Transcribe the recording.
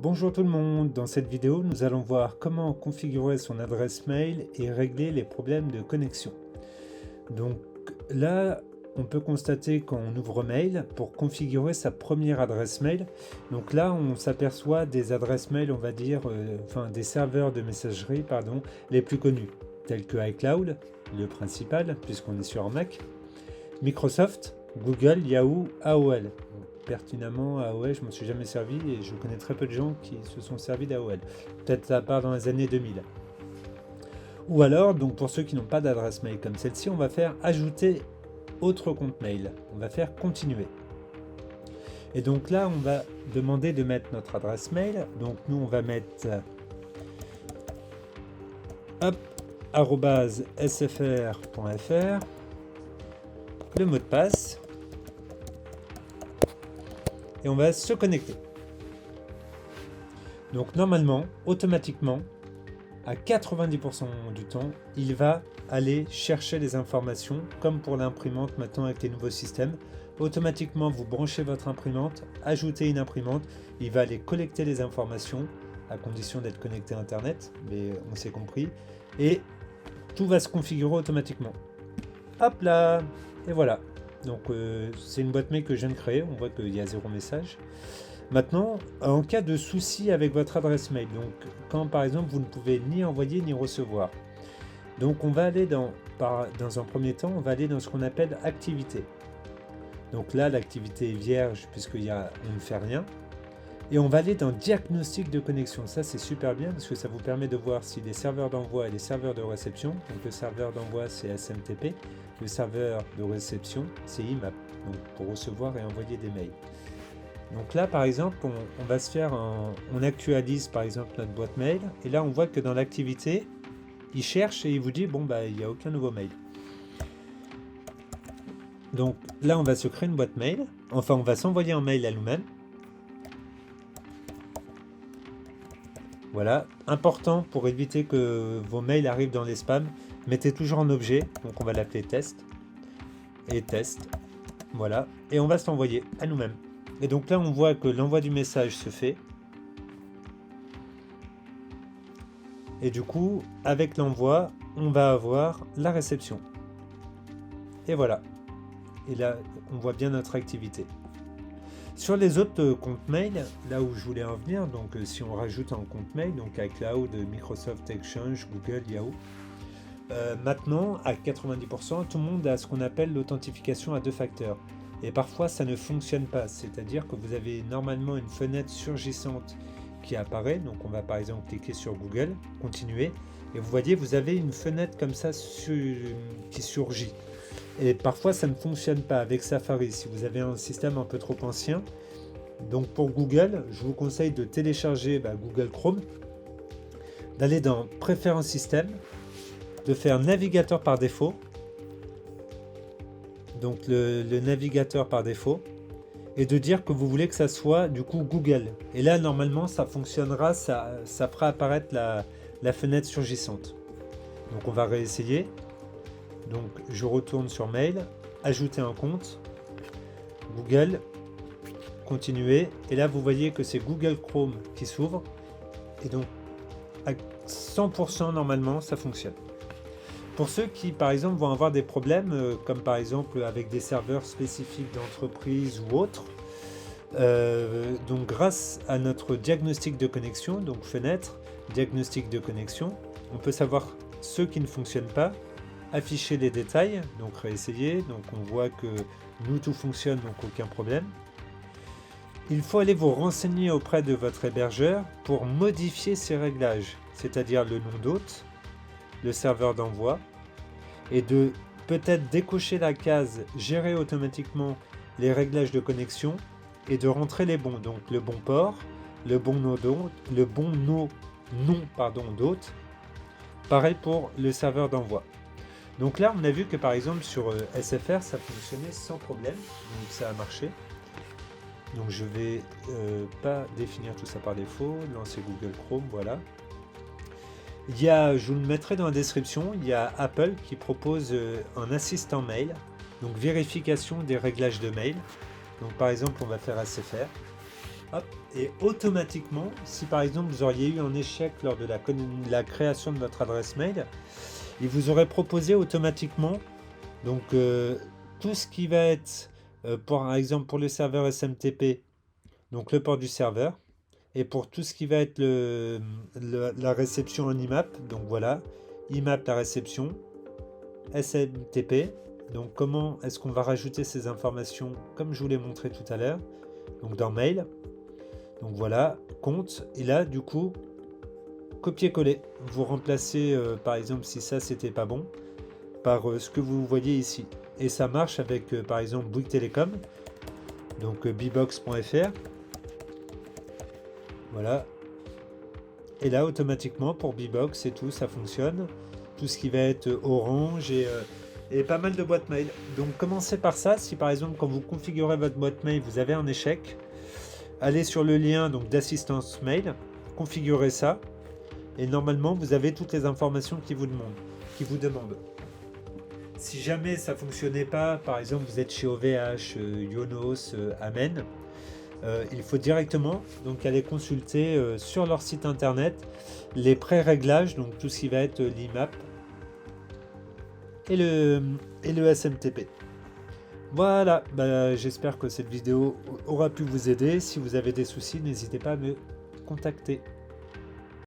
Bonjour tout le monde, dans cette vidéo nous allons voir comment configurer son adresse mail et régler les problèmes de connexion. Donc là on peut constater quand on ouvre mail pour configurer sa première adresse mail. Donc là on s'aperçoit des adresses mail, on va dire, des serveurs de messagerie les plus connus, tels que iCloud, le principal puisqu'on est sur un Mac, Microsoft, Google, Yahoo, AOL. Pertinemment, AOL, je ne m'en suis jamais servi et je connais très peu de gens qui se sont servis d'AOL. Peut-être à part dans les années 2000. Ou alors, donc pour ceux qui n'ont pas d'adresse mail comme celle-ci, on va faire ajouter autre compte mail. On va faire continuer. Et donc là, on va demander de mettre notre adresse mail. Donc nous, on va mettre @sfr.fr, le mot de passe. Et on va se connecter. Donc normalement, automatiquement, à 90% du temps, il va aller chercher les informations, comme pour l'imprimante maintenant avec les nouveaux systèmes. Automatiquement, vous branchez votre imprimante, ajoutez une imprimante, il va aller collecter les informations, à condition d'être connecté à Internet, mais on s'est compris, et tout va se configurer automatiquement. Hop là, et voilà. Donc c'est une boîte mail que je viens de créer, on voit qu'il y a 0 message. Maintenant, en cas de souci avec votre adresse mail, donc quand par exemple vous ne pouvez ni envoyer ni recevoir, donc on va aller dans un premier temps, on va aller dans ce qu'on appelle activité. Donc là l'activité est vierge puisqu'on ne fait rien. Et on va aller dans diagnostic de connexion. Ça c'est super bien parce que ça vous permet de voir si les serveurs d'envoi et les serveurs de réception, donc le serveur d'envoi c'est SMTP, le serveur de réception c'est IMAP, donc pour recevoir et envoyer des mails. Donc là par exemple on va se faire on actualise par exemple notre boîte mail et là on voit que dans l'activité il cherche et il vous dit bon bah il n'y a aucun nouveau mail. Donc là on va se créer une boîte mail, enfin on va s'envoyer un mail à nous-mêmes. Voilà, important pour éviter que vos mails arrivent dans les spams, mettez toujours en objet, donc on va l'appeler test, et test, voilà, et on va s'envoyer à nous-mêmes. Et donc là on voit que l'envoi du message se fait, et du coup avec l'envoi, on va avoir la réception. Et voilà, et là on voit bien notre activité. Sur les autres comptes mail, là où je voulais en venir, donc si on rajoute un compte mail, donc iCloud, Microsoft Exchange, Google, Yahoo, maintenant à 90%, tout le monde a ce qu'on appelle l'authentification à 2 facteurs. Et parfois ça ne fonctionne pas, c'est-à-dire que vous avez normalement une fenêtre surgissante qui apparaît, donc on va par exemple cliquer sur Google, continuer, et vous voyez vous avez une fenêtre comme ça qui surgit. Et parfois ça ne fonctionne pas avec Safari si vous avez un système un peu trop ancien. Donc pour Google, je vous conseille de télécharger Google Chrome, d'aller dans Préférences système, de faire navigateur par défaut, donc le navigateur par défaut, et de dire que vous voulez que ça soit du coup Google. Et là normalement ça fonctionnera, ça fera apparaître la fenêtre surgissante. Donc on va réessayer. Donc je retourne sur mail, ajouter un compte, Google, continuer, et là vous voyez que c'est Google Chrome qui s'ouvre, et donc à 100% normalement ça fonctionne. Pour ceux qui par exemple vont avoir des problèmes, comme par exemple avec des serveurs spécifiques d'entreprise ou autres, donc grâce à notre diagnostic de connexion, donc fenêtre, diagnostic de connexion, on peut savoir ceux qui ne fonctionnent pas, afficher les détails, donc réessayer, donc on voit que nous tout fonctionne, donc aucun problème. Il faut aller vous renseigner auprès de votre hébergeur pour modifier ces réglages, c'est-à-dire le nom d'hôte, le serveur d'envoi, et de peut-être décocher la case gérer automatiquement les réglages de connexion et de rentrer les bons, donc le bon port, le bon nom d'hôte, pareil pour le serveur d'envoi. Donc là, on a vu que par exemple sur SFR, ça fonctionnait sans problème, donc ça a marché. Donc je vais pas définir tout ça par défaut, lancer Google Chrome, voilà. Je vous le mettrai dans la description, il y a Apple qui propose un assistant mail, donc vérification des réglages de mail. Donc par exemple, on va faire SFR. Hop, et automatiquement, si par exemple vous auriez eu un échec lors de la création de votre adresse mail, il vous aurait proposé automatiquement donc tout ce qui va être, par exemple pour le serveur SMTP, donc le port du serveur, et pour tout ce qui va être la réception en IMAP, donc voilà, IMAP la réception, SMTP, donc comment est-ce qu'on va rajouter ces informations comme je vous l'ai montré tout à l'heure, donc dans mail, donc voilà, compte, et là du coup, copier-coller, vous remplacez par exemple si ça c'était pas bon, par ce que vous voyez ici. Et ça marche avec par exemple Bouygues Télécom, donc bbox.fr. Voilà. Et là automatiquement pour bbox et tout, ça fonctionne. Tout ce qui va être Orange et pas mal de boîtes mail. Donc commencez par ça. Si par exemple quand vous configurez votre boîte mail, vous avez un échec, allez sur le lien donc d'assistance mail, configurez ça. Et normalement vous avez toutes les informations qui vous demandent. Si jamais ça fonctionnait pas, par exemple vous êtes chez OVH, Yonos, Amen, il faut directement donc aller consulter sur leur site internet les pré-réglages, donc tout ce qui va être l'IMAP et le SMTP. Voilà, j'espère que cette vidéo aura pu vous aider. Si vous avez des soucis, n'hésitez pas à me contacter.